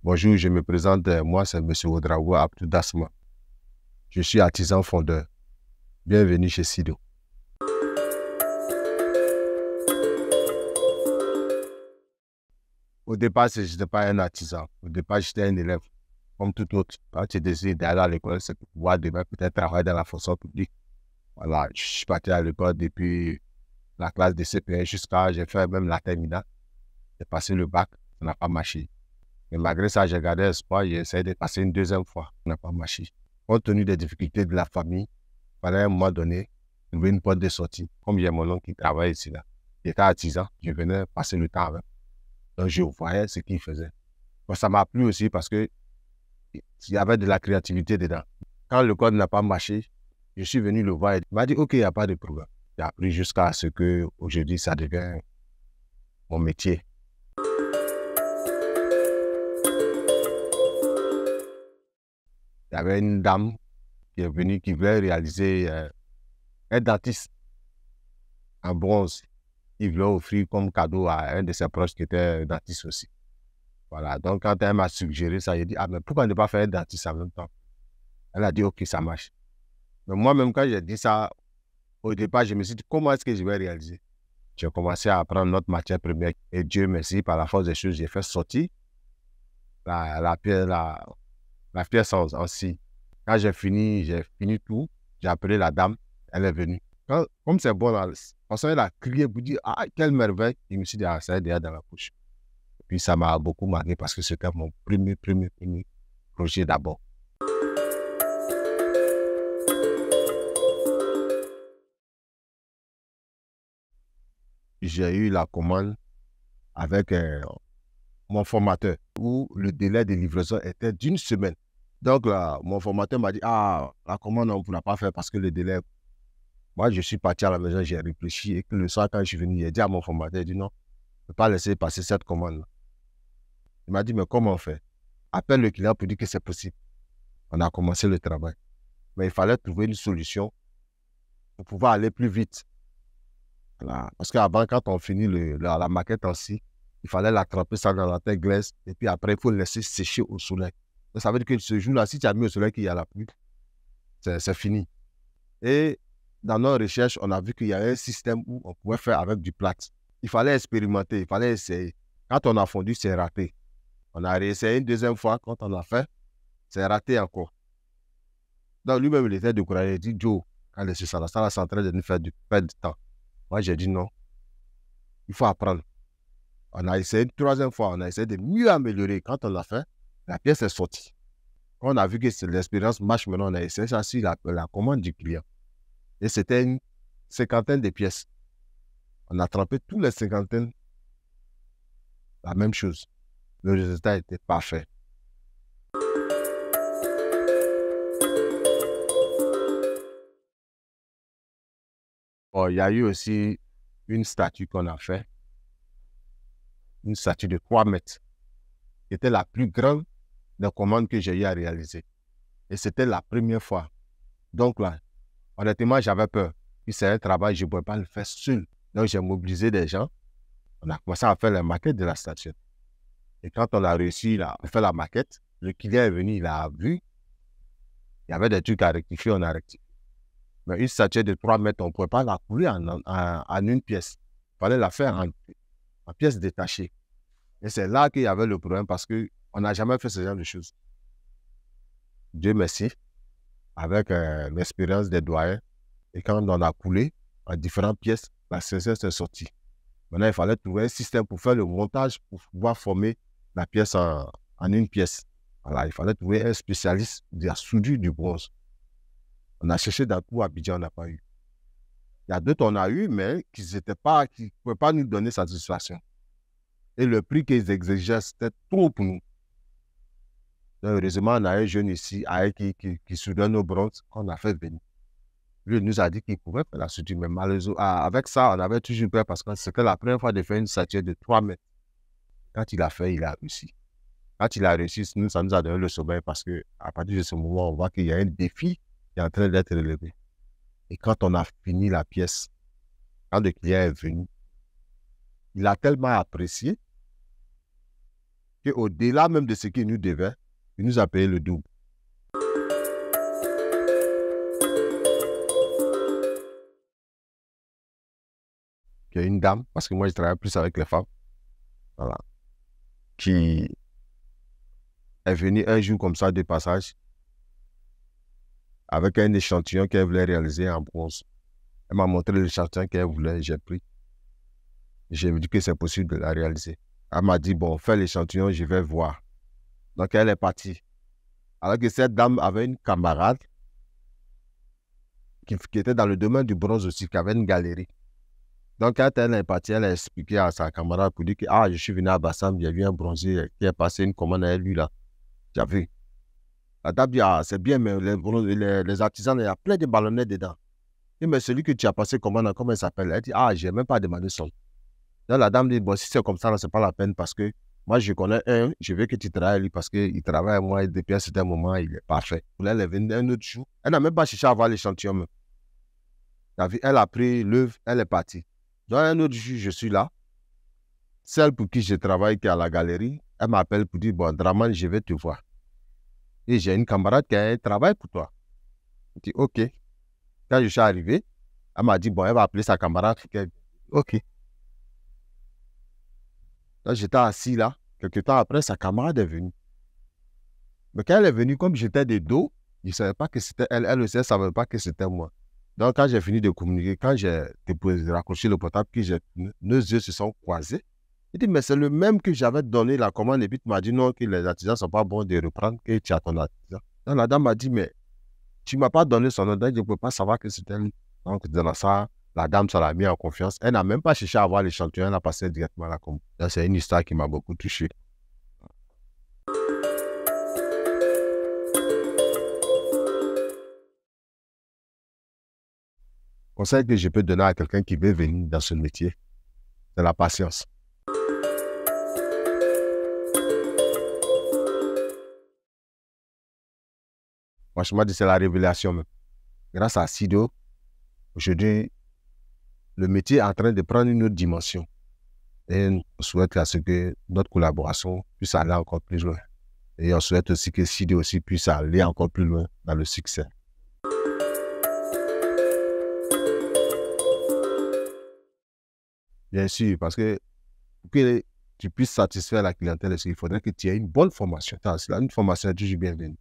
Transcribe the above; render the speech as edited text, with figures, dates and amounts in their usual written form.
Bonjour, je me présente, moi c'est M. Ouedraogo Abdou Dasma. Je suis artisan fondeur. Bienvenue chez Sido. Au départ, je n'étais pas un artisan. Au départ, j'étais un élève, comme tout autre. Quand tu décides d'aller à l'école, c'est pour pouvoir demain peut-être travailler dans la fonction publique. Voilà, je suis parti à l'école depuis la classe de CPR jusqu'à, j'ai fait même la terminale. J'ai passé le bac, ça n'a pas marché. Mais malgré ça, j'ai gardé espoir, j'ai essayé de passer une deuxième fois, ça n'a pas marché. Compte tenu des difficultés de la famille, il fallait à un moment donné trouver une porte de sortie. Comme j'ai mon oncle qui travaille ici, là. Il était artisan, je venais passer le temps avec. Donc, je voyais ce qu'il faisait. Bon, ça m'a plu aussi parce que il y avait de la créativité dedans. Quand le code n'a pas marché, je suis venu le voir et il m'a dit, OK, il n'y a pas de problème. J'ai appris jusqu'à ce qu'aujourd'hui, ça devient mon métier. Il y avait une dame qui est venue, qui voulait réaliser un dentiste en bronze. Il voulait offrir comme cadeau à un de ses proches qui était dentiste aussi. Voilà, donc quand elle m'a suggéré ça, j'ai dit, ah, mais pourquoi ne pas faire un dentiste en même temps? Elle a dit, OK, ça marche. Mais moi-même, quand j'ai dit ça, au départ, je me suis dit, comment est-ce que je vais réaliser? J'ai commencé à apprendre notre matière première. Et Dieu merci, par la force des choses, j'ai fait sortir la pièce en scie. Quand j'ai fini tout, j'ai appelé la dame, elle est venue. Comme c'est bon, parce qu'elle a crié pour dire, ah, quelle merveille. Je me suis dit, ah, ça est déjà dans la bouche. Et puis ça m'a beaucoup marqué parce que c'était mon premier projet d'abord. J'ai eu la commande avec mon formateur où le délai de livraison était d'une semaine. Donc là, mon formateur m'a dit, ah, la commande, on ne pourra pas faire parce que le délai. Moi, je suis parti à la maison, j'ai réfléchi et que le soir, quand je suis venu, j'ai dit à mon formateur, il dit non, je ne peux pas laisser passer cette commande-là. Il m'a dit, mais comment on fait? Appelle le client pour dire que c'est possible. On a commencé le travail. Mais il fallait trouver une solution pour pouvoir aller plus vite. Voilà. Parce qu'avant, quand on finit la maquette en scie, il fallait la tremper ça dans la terre glaise et puis après, il faut le laisser sécher au soleil. Donc, ça veut dire que ce jour-là, si tu as mis au soleil qu'il y a la pluie, c'est fini. Et dans nos recherches, on a vu qu'il y avait un système où on pouvait faire avec du plâtre. Il fallait expérimenter, il fallait essayer. Quand on a fondu, c'est raté. On a réessayé une deuxième fois. Quand on a fait, c'est raté encore. Donc lui-même, il était découragé. Il dit, Joe, quand c'est ça, c'est en train de nous faire perdre du temps. Moi, j'ai dit non. Il faut apprendre. On a essayé une troisième fois. On a essayé de mieux améliorer. Quand on l'a fait, la pièce est sortie. Quand on a vu que l'expérience marche, maintenant, on a essayé ça sur la commande du client. Et c'était une cinquantaine de pièces. On a trempé toutes les cinquantaines. La même chose. Le résultat était parfait. Bon, il y a eu aussi une statue qu'on a fait. Une statue de 3 mètres. Qui était la plus grande des commandes que j'ai eu à réaliser. Et c'était la première fois. Donc là, honnêtement, j'avais peur. Puis c'est un travail, je ne pouvais pas le faire seul. Donc j'ai mobilisé des gens. On a commencé à faire la maquette de la statue. Et quand on a réussi à faire la maquette, le client est venu, il a vu. Il y avait des trucs à rectifier, on a rectifié. Mais une statue de 3 mètres, on ne pouvait pas la couler en une pièce. Il fallait la faire en pièces détachées. Et c'est là qu'il y avait le problème parce qu'on n'a jamais fait ce genre de choses. Dieu merci, avec l'expérience des doyens. Et quand on a coulé en différentes pièces, la CSS est sortie. Maintenant, il fallait trouver un système pour faire le montage, pour pouvoir former la pièce en une pièce. Voilà, il fallait trouver un spécialiste de la soudure du bronze. On a cherché dans tout Abidjan, on n'a pas eu. Il y a d'autres on a eu, mais qui ne pouvaient pas nous donner satisfaction. Et le prix qu'ils exigeaient, c'était trop pour nous. Donc, heureusement, on a un jeune ici, qui soudait nos bronzes, qu'on a fait venir. Lui, il nous a dit qu'il pouvait faire la soudure, mais malheureusement, avec ça, on avait toujours peur parce que c'était la première fois de faire une statue de 3 mètres. Quand il a fait, il a réussi. Quand il a réussi, nous, ça nous a donné le sommeil parce qu'à partir de ce moment, on voit qu'il y a un défi qui est en train d'être relevé. Et quand on a fini la pièce, quand le client est venu, il a tellement apprécié qu'au-delà même de ce qu'il nous devait, il nous a payé le double. Il y a une dame, parce que moi je travaille plus avec les femmes, voilà, qui est venue un jour comme ça de passage avec un échantillon qu'elle voulait réaliser en bronze. Elle m'a montré l'échantillon qu'elle voulait, j'ai pris. J'ai dit que c'est possible de la réaliser. Elle m'a dit, bon, fais l'échantillon, je vais voir. Donc elle est partie. Alors que cette dame avait une camarade qui était dans le domaine du bronze aussi, qui avait une galerie. Donc, quand elle est partie, elle a expliqué à sa camarade pour dire que je suis venu à Bassam, j'ai vu un bronzier qui est passé une commande à lui là. Tu as vu? La dame dit, c'est bien, mais les artisans, il y a plein de ballonnettes dedans. Et mais celui que tu as passé commande, comment il s'appelle? Elle dit, je n'ai même pas demandé son. Donc, la dame dit, bon, si c'est comme ça, ce n'est pas la peine parce que moi, je connais un, je veux que tu travailles avec lui parce qu'il travaille avec moi et depuis un certain moment, il est parfait. Elle est venue un autre jour. Elle n'a même pas cherché à avoir l'échantillon. Elle a pris l'œuvre, elle est partie. Donc, un autre jour, je suis là. Celle pour qui je travaille, qui est à la galerie, elle m'appelle pour dire, bon, Draman, je vais te voir. Et j'ai une camarade qui a un travail pour toi. Je dis, OK. Quand je suis arrivé, elle m'a dit, bon, elle va appeler sa camarade. OK. Donc, j'étais assis là. Quelque temps après, sa camarade est venue. Mais quand elle est venue, comme j'étais de dos, je ne savais pas que c'était elle. Elle aussi, elle ne savait pas que c'était moi. Donc, quand j'ai fini de communiquer, quand j'ai raccroché le portable, nos yeux se sont croisés. Il dit, mais c'est le même que j'avais donné la commande et puis tu m'as dit non, que les artisans ne sont pas bons de reprendre, que tu as ton artisan. Donc, la dame m'a dit, mais tu ne m'as pas donné son nom, donc je ne peux pas savoir que c'était lui. Donc, dans ça, la dame, ça l'a mis en confiance. Elle n'a même pas cherché à avoir l'échantillon, elle a passé directement à la commande. C'est une histoire qui m'a beaucoup touché. Conseil que je peux donner à quelqu'un qui veut venir dans ce métier, c'est la patience. Franchement, c'est la révélation même. Grâce à Sido, aujourd'hui, le métier est en train de prendre une autre dimension. Et on souhaite à ce que notre collaboration puisse aller encore plus loin. Et on souhaite aussi que Sido aussi puisse aller encore plus loin dans le succès. Bien sûr, parce que pour que tu puisses satisfaire la clientèle, il faudrait que tu aies une bonne formation. Une formation est toujours bienvenue.